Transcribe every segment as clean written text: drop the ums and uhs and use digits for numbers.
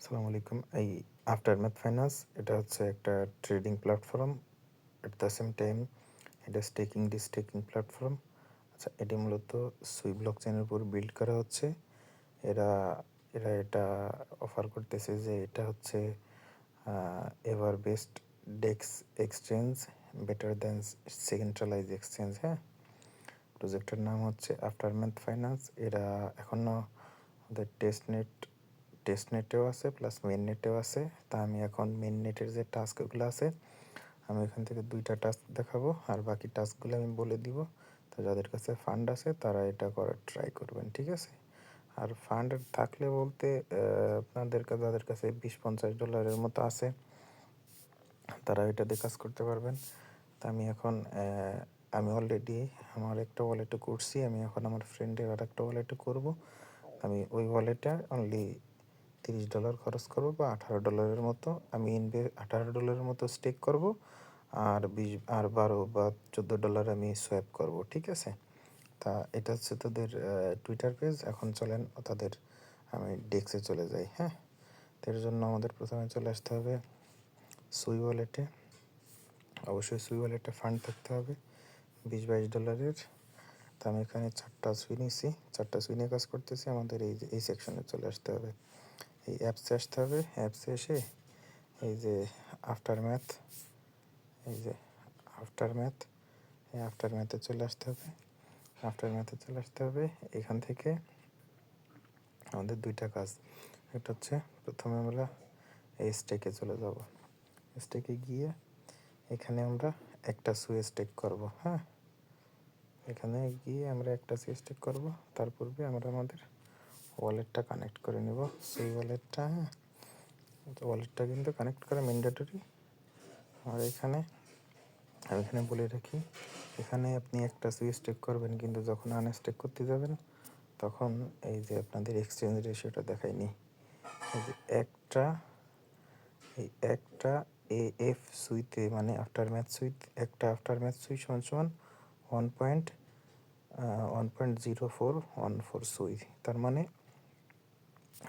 আসসালামু আলাইকুম। এই আফটারম্যাথ ফাইন্যান্স এটা হচ্ছে একটা trading platform. At the same time এটা স্টেকিং প্ল্যাটফর্ম। আচ্ছা, এটি মূলত সুই ব্লকচেনের উপর বিল্ড করা হচ্ছে। এরা এরা এটা অফার করতেছে যে এটা হচ্ছে ever best DEX exchange better than centralise exchange. হ্যাঁ, প্রজেক্টের নাম হচ্ছে আফটারম্যাথ ফাইন্যান্স। এরা এখনও ওদের টেস্ট নেটেও আছে প্লাস মেন নেটেও আছে। তা আমি এখন মেন নেটের যে টাস্কগুলো আছে আমি এখান থেকে 2টা টাস্ক দেখাবো, আর বাকি টাস্কগুলো আমি বলে দিব। তো যাদের কাছে ফান্ড আছে তারা এটা করার ট্রাই করবেন, ঠিক আছে? আর ফান্ড থাকলে বলতে যাদের কাছে $20-50 মতো আছে তারা এটা দিয়ে কাজ করতে পারবেন। তা আমি অলরেডি আমার একটা ওয়ালেটে করছি, আমি এখন আমার ফ্রেন্ডের আর একটা ওয়ালেটে করবো। আমি ওই ওয়ালেটে অনলি $30 খরচ করবো বা $18 মতো। আমি $18 মতো স্টেক করব, আর 12 বা $14 আমি সোয়াপ করব, ঠিক আছে? তা এটা হচ্ছে তাদের টুইটার পেজ। এখন চলেন তাদের আমি ডেস্কে চলে যাই। হ্যাঁ, এর জন্য আমাদের প্রথমে চলে আসতে হবে সুই ওয়ালেটে। অবশ্যই সুই ওয়ালেটে ফান্ড থাকতে হবে $20-22। তা আমি এখানে 4টা সুই নিয়েছি, 4টা সুই নিয়ে কাজ করতেছি। আমাদের এই সেকশনে চলে আসতে হবে, এই অ্যাপসে আসতে হবে। অ্যাপসে এসে এই যে আফটার ম্যাথ, এই যে আফটার ম্যাথ, এই আফটার ম্যাথে চলে আসতে হবে। এখান থেকে আমাদের 2টা কাজ। একটা হচ্ছে প্রথমে আমরা এই স্টেকে চলে যাব। স্টেকে গিয়ে এখানে আমরা একটা সুই স্টেক করব। হ্যাঁ, এখানে গিয়ে আমরা একটা সুই স্টেক করব। তার পূর্বে আমরা আমাদের ওয়ালেটটা কানেক্ট করে নেব, সুই ওয়ালেটটা। হ্যাঁ, তো ওয়ালেটটা কিন্তু কানেক্ট করা ম্যান্ডেটরি। আর আমি এখানে বলে রাখি, এখানে আপনি একটা সুই স্টেক করবেন, কিন্তু যখন আনস্টেক করতে যাবেন তখন এই যে আপনাদের এক্সচেঞ্জ রেশিওটা দেখায়নি। এই যে একটা এএফ সুইতে, মানে আফটার ম্যাথ সুই সমান সমান 1.0414 সুই। তার মানে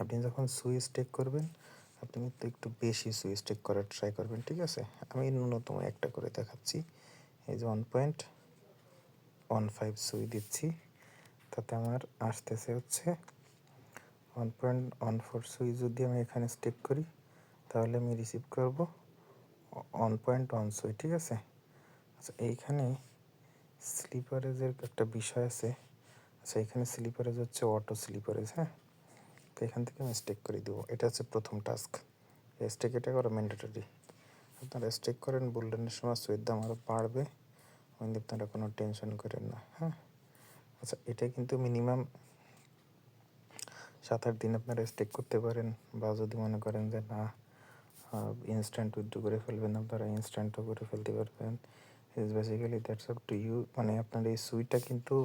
আপনি যখন সুই স্টেক করবেন আপনি কিন্তু একটু বেশি সুই স্টেক করার ট্রাই করবেন, ঠিক আছে? আমি ন্যূনতম একটা করে দেখাচ্ছি। এই যে 1.15 সুই দিচ্ছি, তাতে আমার আসতেছে হচ্ছে 1.14 সুই। যদি আমি এখানে স্টেক করি তাহলে আমি রিসিভ করব 1.1 সুই, ঠিক আছে? আচ্ছা, এইখানে স্লিপারেজের একটা বিষয় আছে। আচ্ছা, এখানে স্লিপারেজ হচ্ছে অটো স্লিপারেজ। হ্যাঁ, তো এখান থেকে আমি স্টেক করে দেবো। এটা হচ্ছে প্রথম টাস্ক। স্টেক এটা করা ম্যান্ডেটরি। আপনারা স্টেক করেন, বুলডেনের সময় সুইয়ের দাম আরও বাড়বে, কিন্তু আপনারা কোনো টেনশন করেন না। হ্যাঁ, আচ্ছা, এটা কিন্তু মিনিমাম 7-8 দিন আপনারা স্টেক করতে পারেন। বা যদি মনে করেন যে না ইনস্ট্যান্ট উইথড্র করে ফেলবেন, আপনারা ইনস্ট্যান্টও করে ফেলতে পারবেন। Is basically that's up to you. মানে আপনার এই সুইটা কিন্তু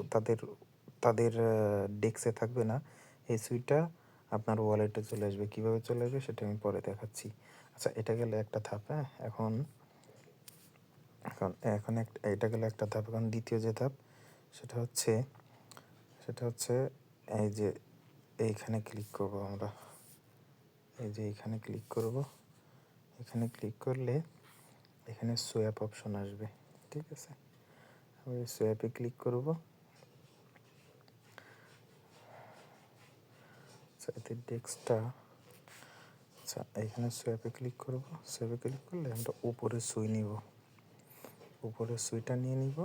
তাদের ডেস্কে থাকবে না। এই সুইটা আপনার ওয়ালেটে চলে আসবে। কীভাবে চলে আসবে সেটা আমি পরে দেখাচ্ছি। আচ্ছা, এটা গেলে একটা ধাপ। হ্যাঁ, এখন এখন এখন এটা গেলে একটা ধাপ। এখন দ্বিতীয় যে ধাপ সেটা হচ্ছে এই যে এইখানে ক্লিক করব আমরা। এই যে এইখানে ক্লিক করব। এখানে ক্লিক করলে এখানে সোয়াপ অপশন আসবে, ঠিক আছে? আমি সোয়াপে ক্লিক করব। আচ্ছা, এতে ডেস্কটা, আচ্ছা এখানে সোয়াপে ক্লিক করব। সোয়াপে ক্লিক করলে আমরা উপরে সুই নিব, উপরে সুইটা নিয়ে নিব।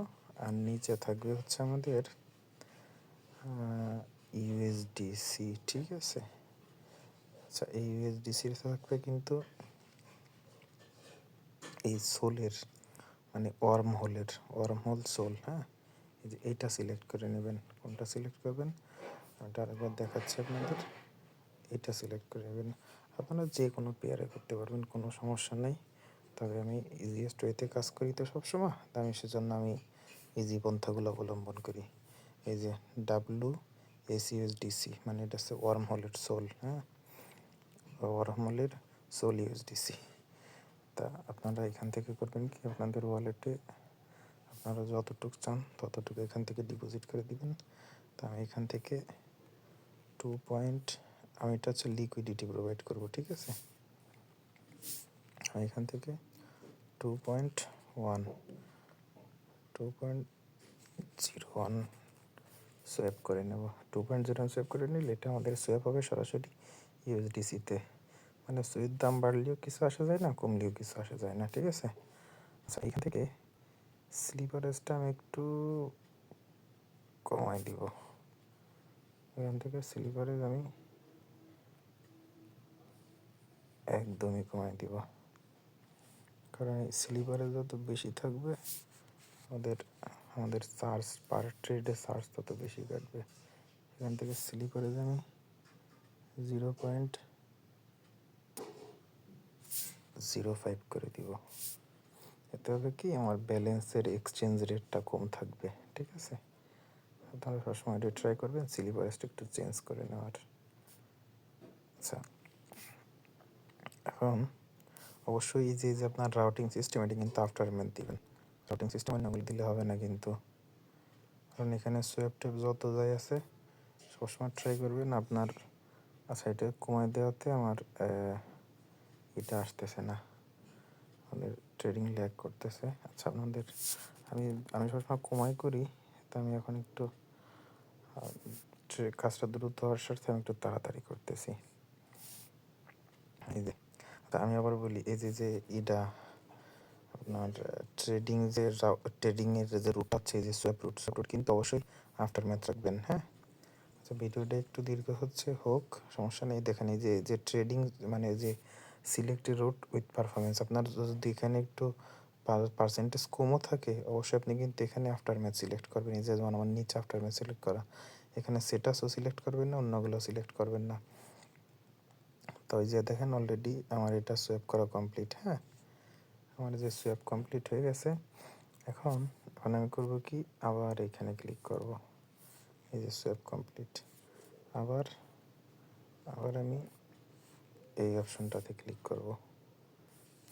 আর নিচে থাকবে হচ্ছে আমাদের ইউএসডিসি, ঠিক আছে? আচ্ছা, এই ইউএসডিসির থাকবে কিন্তু এই সোলের, মানে ওয়ার্ম হোল সোল। হ্যাঁ, এই যে এইটা সিলেক্ট করে নেবেন। কোনটা সিলেক্ট করবেন আমি আরেকবার দেখাচ্ছি আপনাদের। এটা সিলেক্ট করে নেবেন। আপনারা যে কোনো পেয়ারে করতে পারবেন, কোনো সমস্যা নেই। তবে আমি ইজিয়েস্ট ওয়েতে কাজ করি তো সবসময়, সেজন্য আমি ইজি পন্থাগুলো অবলম্বন করি। এই যে WSUSDC, মানে এটা হচ্ছে ওয়ার্ম হোলের সোল। হ্যাঁ, ওয়ার্ম হোলের সোল ইউএসডিসি। তা আপনারা এখান থেকে করবেন কি, আপনাদের ওয়ালেটে আপনারা যতটুকু চান ততটুকু এখান থেকে ডিপোজিট করে দিবেন। তা আমি এখান থেকে আমি এটা হচ্ছে লিকুইডিটি প্রোভাইড করব, ঠিক আছে। আমি এখান থেকে 2.1 2.01 সোয়াপ করে নেব। 2.01 সোয়াপ করে নিলে এটা আমাদের সোয়াপ হবে সরাসরি ইউএসডিসিতে। মানে সুইর দাম বাড়লেও কিছু আসা যায় না, কমলেও কিছু আসা যায় না, ঠিক আছে। আচ্ছা, এখান থেকে স্লিপারেজটা আমি একটু কমাই দিব। এখান থেকে স্লিপারেজ আমি একদমই কমাই দিব, কারণ এই স্লিপারেজ যত বেশি থাকবে আমাদের আমাদের চার্জ পার ট্রেডে চার্জ তত বেশি কাটবে। এখান থেকে স্লিপারেজ আমি 0.05 করে দিব। এতে হবে কি, আমার ব্যালেন্সের এক্সচেঞ্জ রেটটা কম থাকবে, ঠিক আছে। আপনারা সবসময় এটা ট্রাই করবেন স্লিপারেজটা একটু চেঞ্জ করে নেওয়ার। আচ্ছা, এখন অবশ্যই এই যে আপনার রাউটিং সিস্টেম, এটা কিন্তু আফটার ম্যাথ দিবেন। রাউটিং সিস্টেম নামগুলো দিলে হবে না কিন্তু, কারণ এখানে সোয়েব টেপ যত যাই আছে সবসময় ট্রাই করবেন আপনার। আচ্ছা, এটা কমাই দেওয়াতে আমার এটা আসতেছে না, আমাদের ট্রেডিং ল্যাগ করতেছে। আচ্ছা, আপনাদের আমি আমি সবসময় কমাই করি, তো আমি এখন একটু কাজটা দ্রুত হওয়ার সাথে আমি একটু তাড়াতাড়ি করতেছি। এই যে, তা আমি আবার বলি, এই যে যে এটা আপনার ট্রেডিংয়ের যে রুট আছে, যে সোয়াপ রুট কিন্তু অবশ্যই আফটার ম্যাথ রাখবেন, হ্যাঁ। আচ্ছা, ভিডিওটা একটু দীর্ঘ হচ্ছে, হোক, সমস্যা নেই। দেখেন এই যে যে ট্রেডিং মানে যে সিলেক্টেড রুট উইথ পারফরমেন্স, আপনার যদি এখানে একটু পার্সেন্টেজ কমও থাকে অবশ্যই আপনি কিন্তু এখানে আফটার ম্যাথ সিলেক্ট করবেন। এই যে যেমন আমার নিচে আফটার ম্যাথ সিলেক্ট করা, এখানে সেটাসও সিলেক্ট করবেন না, অন্যগুলো সিলেক্ট করবেন না। তো এই যে দেখেন অলরেডি আমার এটা সোয়াপ করা কমপ্লিট, হ্যাঁ, আমার যে সোয়াপ কমপ্লিট হয়ে গেছে। এখন এখন আমি করব কি, আবার এখানে ক্লিক করব, এই যে সোয়াপ কমপ্লিট। আবার আবার আমি এই অপশনটাতে ক্লিক করব।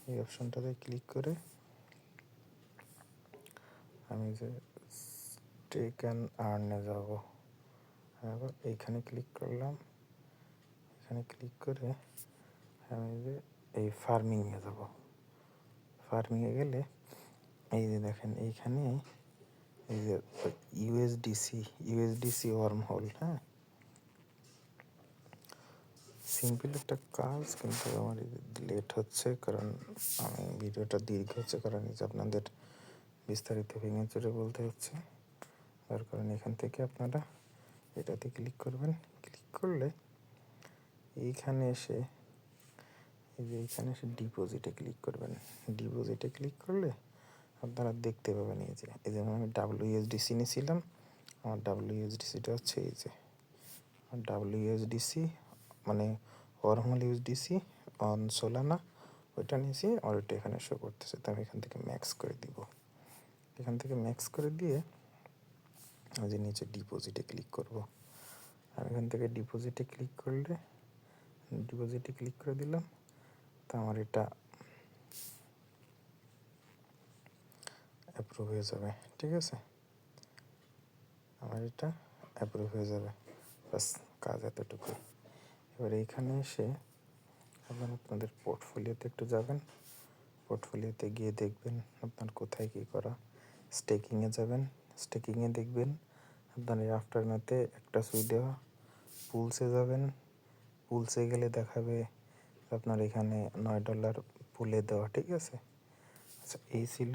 এই অপশনটাতে ক্লিক করে আমি যে টেক অ্যান্ড আর্নে যাব, আবার এইখানে ক্লিক করলাম। এখানে ক্লিক করে আমি যে এই ফার্মিংয়ে যাব। ফার্মিংয়ে গেলে এই যে দেখেন এইখানে এই যে ইউএসডিসি ওয়ার্ম হোল, হ্যাঁ, সিম্পল একটা কাজ, কিন্তু আমার লেট হচ্ছে কারণ আমি ভিডিওটা দীর্ঘ হচ্ছে, কারণ এই যে আপনাদের বিস্তারিত ভেঙে চড়ে বলতে হচ্ছে। তার কারণে এখান থেকে আপনারা এটাতে ক্লিক করবেন। ক্লিক করলে এইখানে এসে এই যে এইখানে এসে ডিপোজিটে ক্লিক করবেন। ডিপোজিটে ক্লিক করলে আপনারা দেখতে পাবেন এই যে আমি WUSDC নিয়েছিলাম, আমার WUSDCটা হচ্ছে এই যে WUSDC, মানে ওয়ার্মহোল ইউএসডিসি অন সোলানা, ওইটা নিয়েছি, আর ওইটা এখানে শো করতেছে। তো আমি এখান থেকে ম্যাক্স করে দিব। এখান থেকে ম্যাক্স করে দিয়ে আমি যে নিচে ডিপোজিটে ক্লিক করব। আর এখান থেকে ডিপোজিটে ক্লিক করলে ডিপোজিটে ক্লিক করে দিলাম, তো আমার এটা অ্যাপ্রুভ হয়ে যাবে, ঠিক আছে। আমার এটা অ্যাপ্রুভ হয়ে যাবে, বাস কাজ এতটুকু। এবার এইখানে এসে আপনারা আপনাদের পোর্টফোলিওতে একটু যাবেন। পোর্টফোলিওতে গিয়ে দেখবেন আপনার কোথায় কী করা। স্টেকিংয়ে যাবেন, স্টেকিংয়ে দেখবেন আপনার এই আফটার ম্যাথে একটা সুই দেওয়া। পুলসে যাবেন, পুলসে গেলে দেখাবে আপনার এখানে $9 পুলে দেওয়া, ঠিক আছে। আচ্ছা, এই ছিল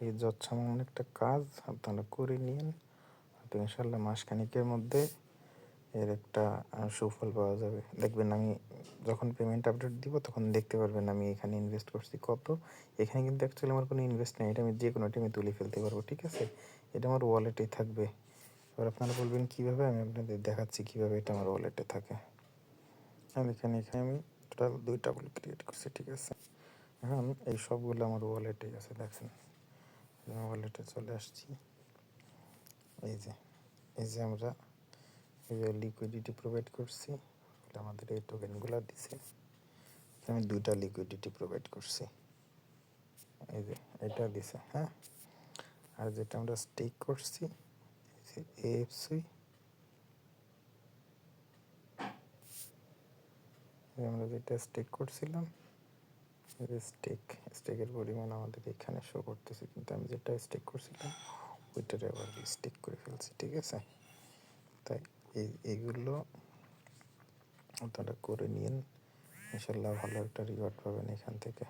এই যৎসামান্য একটা কাজ, আপনারা করে নিন, তো ইনশাল্লাহ মাসখানিকের মধ্যে এর একটা সুফল পাওয়া যাবে। দেখবেন আমি যখন পেমেন্ট আপডেট দিব তখন দেখতে পারবেন আমি এখানে ইনভেস্ট করছি কত। এখানে কিন্তু অ্যাকচুয়ালি আমার কোনো ইনভেস্ট নেই, এটা আমি যে কোনো টাইমে তুলে ফেলতে পারবো, ঠিক আছে। এটা আমার ওয়ালেটেই থাকবে। এবার আপনারা বলবেন কীভাবে, আমি আপনাদের দেখাচ্ছি কীভাবে এটা আমার ওয়ালেটে থাকে। আমি এখানে আমি টোটাল 2টা বল ক্রিয়েট করছি, ঠিক আছে। এখন এই সবগুলো আমার ওয়ালেটেই আছে, দেখেন ওয়ালেটে চলে আসছি। এই যে আমরা এই যে লিকুইডিটি প্রোভাইড করছি, আমাদের এই টোকেনগুলো দিছে। আমি 2টা লিকুইডিটি প্রোভাইড করছি, এই যে এটা দিছে, হ্যাঁ। আর যেটা আমরা স্টেক করছি এই যে AFC, আমরা যেটা স্টেক করছিলাম, স্টেকের পরিমাণ আমাদের এখানে শো করতেছে, কিন্তু আমি যেটা স্টেক করছিলাম ওইটারে আবার স্টেক করে ফেলছি। ঠিক আছে, তাই এইগুলো আপনারা করে নিন, ইনশাল্লাহ ভালো একটা রিওয়ার্ড পাবেন এখান থেকে।